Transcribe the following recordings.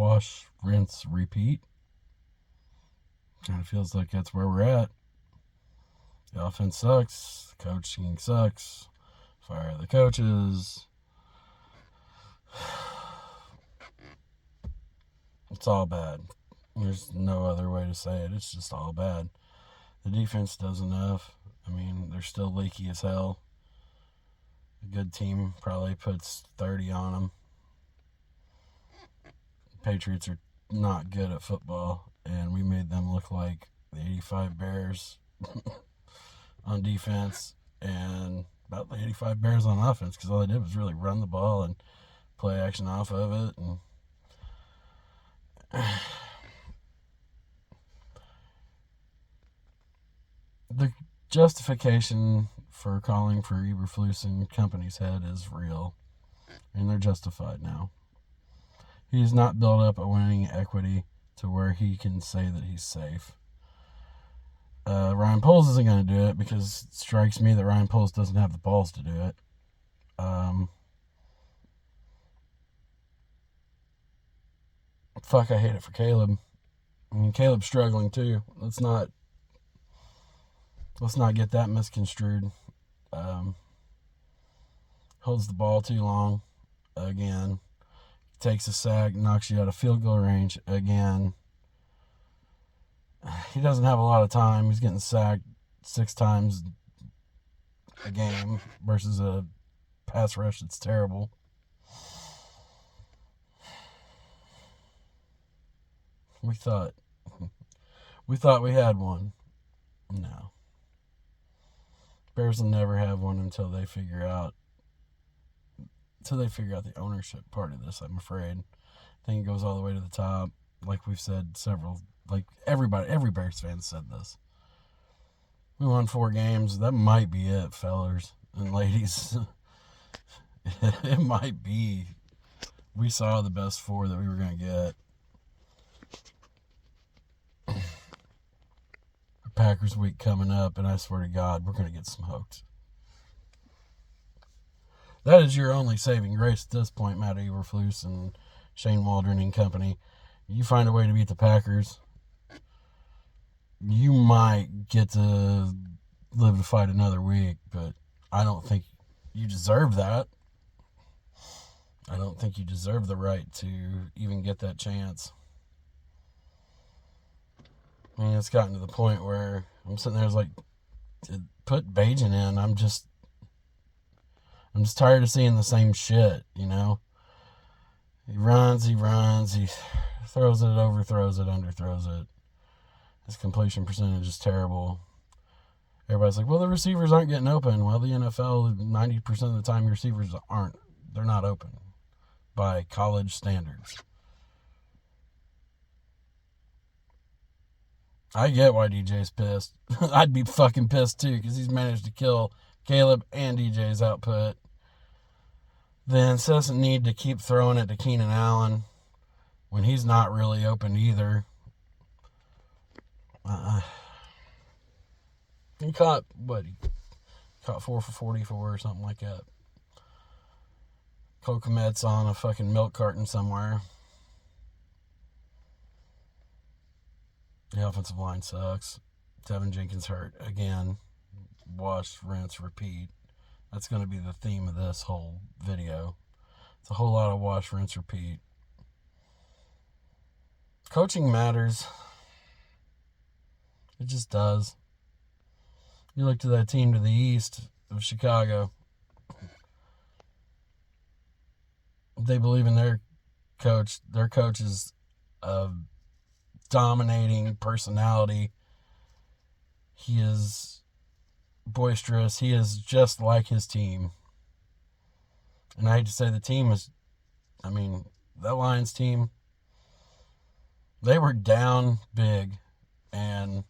wash, rinse, repeat. Kind of feels like that's where we're at. The offense sucks. The coaching sucks. Fire the coaches. It's all bad. There's no other way to say it. It's just all bad. The defense does enough. I mean, they're still leaky as hell. A good team probably puts 30 on them. Patriots are not good at football, and we made them look like the 85 Bears on defense and about the 85 Bears on offense, because all they did was really run the ball and play action off of it. And the justification for calling for Eberflus and company's head is real, and they're justified now. He's not built up a winning equity to where he can say that he's safe. Ryan Poles isn't going to do it because it strikes me that Ryan Poles doesn't have the balls to do it. I hate it for Caleb. I mean, Caleb's struggling too. Let's not get that misconstrued. Holds the ball too long again. Takes a sack, knocks you out of field goal range again. He doesn't have a lot of time. He's getting sacked 6 times a game versus a pass rush that's terrible. We thought we had one. No. Bears will never have one until they figure out the ownership part of this, I'm afraid. I think it goes all the way to the top. Like we've said every Bears fan said this. We won 4 games. That might be it, fellers and ladies. It might be. We saw the best 4 that we were going to get. Packers week coming up, and I swear to God, we're going to get smoked. That is your only saving grace at this point, Matt Eberflus and Shane Waldron and company. You find a way to beat the Packers, you might get to live to fight another week, but I don't think you deserve that. I don't think you deserve the right to even get that chance. I mean, it's gotten to the point where I'm sitting there like, put Bajan in. I'm just tired of seeing the same shit, you know? He runs, he throws it, overthrows it, underthrows it. His completion percentage is terrible. Everybody's like, well, the receivers aren't getting open. Well, the NFL, 90% of the time, your receivers they're not open by college standards. I get why DJ's pissed. I'd be fucking pissed too, because he's managed to kill Caleb and DJ's output. The incessant need to keep throwing it to Keenan Allen when he's not really open either. He caught 4 for 44 or something like that. Cole Kmet's on a fucking milk carton somewhere. The offensive line sucks. Tevin Jenkins hurt again. Wash, rinse, repeat. That's going to be the theme of this whole video. It's a whole lot of wash, rinse, repeat. Coaching matters. It just does. You look to that team to the east of Chicago. They believe in their coach. Their coach is a dominating personality. He is boisterous. He is just like his team. And I hate to say the team is, that Lions team, they were down big and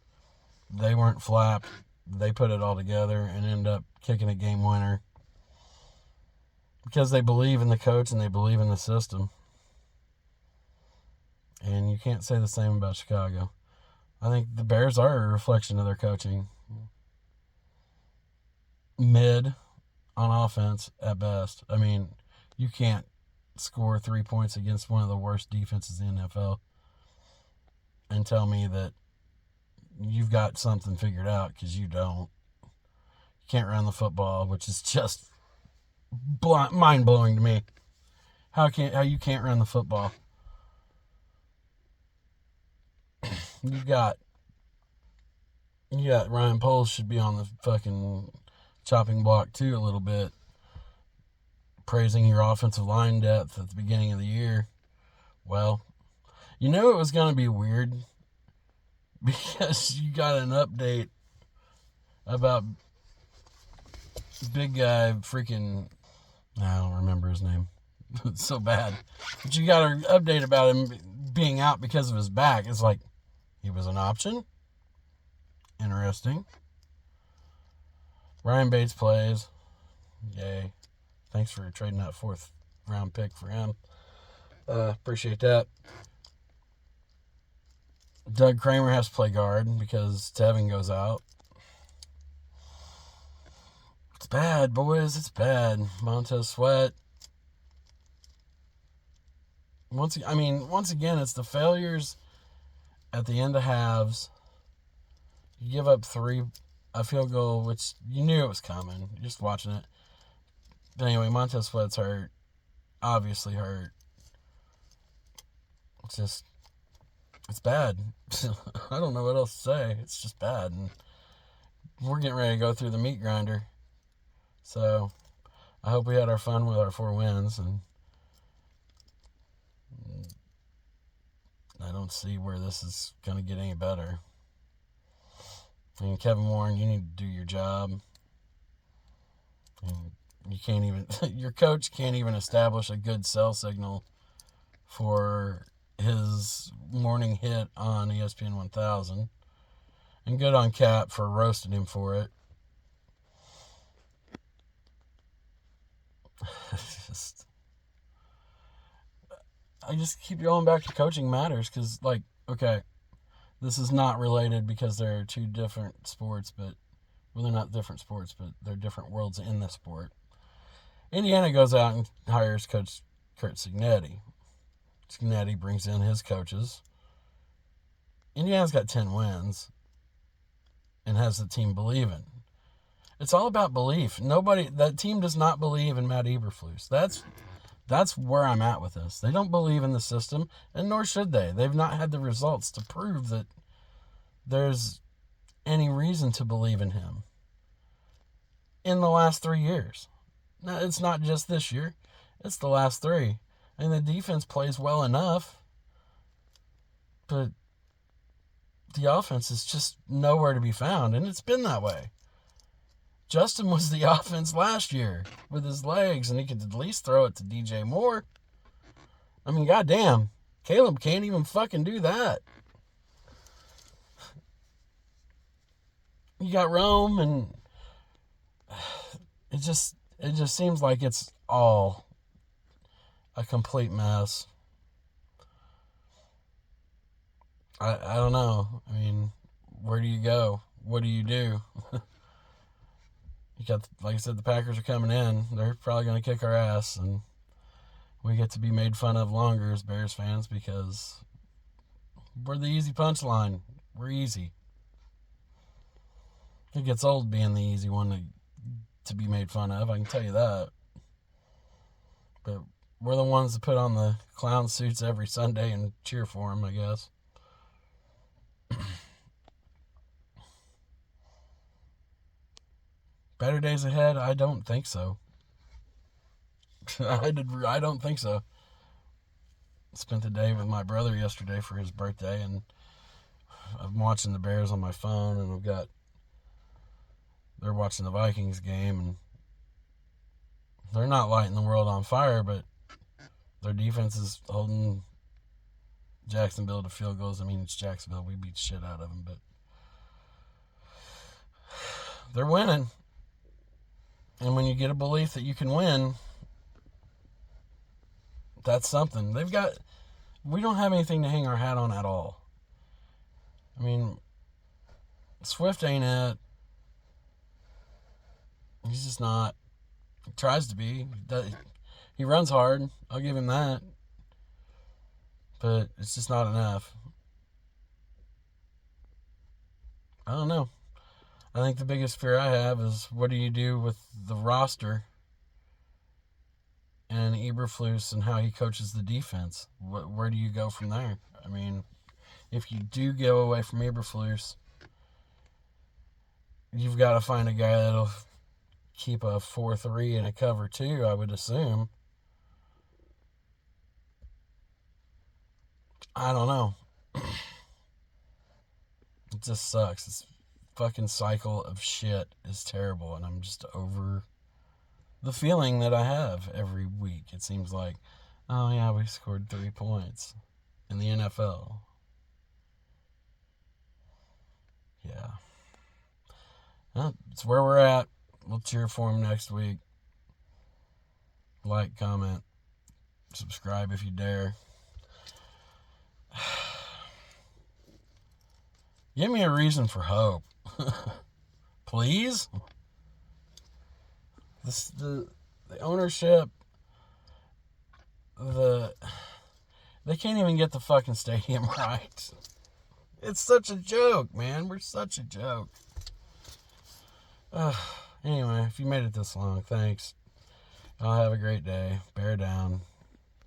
they weren't flapped. They put it all together and ended up kicking a game winner because they believe in the coach and they believe in the system. And you can't say the same about Chicago. I think the Bears are a reflection of their coaching. Mid on offense at best. You can't score 3 points against one of the worst defenses in the NFL and tell me that you've got something figured out, because you don't. You can't run the football, which is just mind-blowing to me. How you can't run the football? You got Ryan Poles should be on the fucking chopping block too a little bit, praising your offensive line depth at the beginning of the year. Well, you knew it was going to be weird because you got an update about big guy freaking, I don't remember his name. It's so bad. But you got an update about him being out because of his back. It's like, he was an option? Interesting. Ryan Bates plays. Yay. Thanks for trading that 4th round pick for him. Appreciate that. Doug Kramer has to play guard because Tevin goes out. It's bad, boys. It's bad. Montez Sweat. Once again, it's the failures at the end of halves. You give up a field goal, which you knew it was coming. You're just watching it. But anyway, Montez Sweat's hurt. Obviously hurt. It's bad. I don't know what else to say. It's just bad. And we're getting ready to go through the meat grinder. So I hope we had our fun with our 4 wins. And I don't see where this is going to get any better. I mean, Kevin Warren, you need to do your job. And you can't even, your coach can't even establish a good sell signal for his morning hit on ESPN 1000. And good on Cap for roasting him for it. I just keep going back to coaching matters because, like, okay, this is not related because they're 2 different sports, but, well, they're not different sports, but they're different worlds in the sport. Indiana goes out and hires Coach Curt Cignetti. Cignetti brings in his coaches. Indiana's got 10 wins and has the team believing. It's all about belief. That team does not believe in Matt Eberflus. That's where I'm at with this. They don't believe in the system, and nor should they. They've not had the results to prove that there's any reason to believe in him in the last 3 years. Now, it's not just this year. It's the last 3. And the defense plays well enough, but the offense is just nowhere to be found, and it's been that way. Justin was the offense last year with his legs, and he could at least throw it to DJ Moore. I mean, goddamn, Caleb can't even fucking do that. You got Rome, and it just seems like it's all a complete mess. I don't know. I mean, where do you go? What do you do? You got, like I said, the Packers are coming in. They're probably going to kick our ass, and we get to be made fun of longer as Bears fans because we're the easy punchline. We're easy. It gets old being the easy one to be made fun of, I can tell you that. But we're the ones that put on the clown suits every Sunday and cheer for them, I guess. Better days ahead? I don't think so. I don't think so. Spent the day with my brother yesterday for his birthday, and I'm watching the Bears on my phone, and they're watching the Vikings game, and they're not lighting the world on fire, but their defense is holding Jacksonville to field goals. I mean, it's Jacksonville. We beat shit out of them, but they're winning. And when you get a belief that you can win, that's something. We don't have anything to hang our hat on at all. I mean, Swift ain't it. He's just not. He tries to be. He runs hard. I'll give him that. But it's just not enough. I don't know. I think the biggest fear I have is what do you do with the roster and Eberflus and how he coaches the defense? Where do you go from there? I mean, if you do go away from Eberflus, you've got to find a guy that'll keep a 4-3 and a cover 2, I would assume. I don't know. It just sucks. This fucking cycle of shit is terrible, and I'm just over the feeling that I have every week. It seems like, oh yeah, we scored 3 points in the NFL. Yeah. Well, it's where we're at. We'll cheer for him next week. Like, comment, subscribe if you dare. Give me a reason for hope. Please? The ownership, they can't even get the fucking stadium right. It's such a joke, man. We're such a joke. Anyway, if you made it this long, thanks. I'll have a great day. Bear down.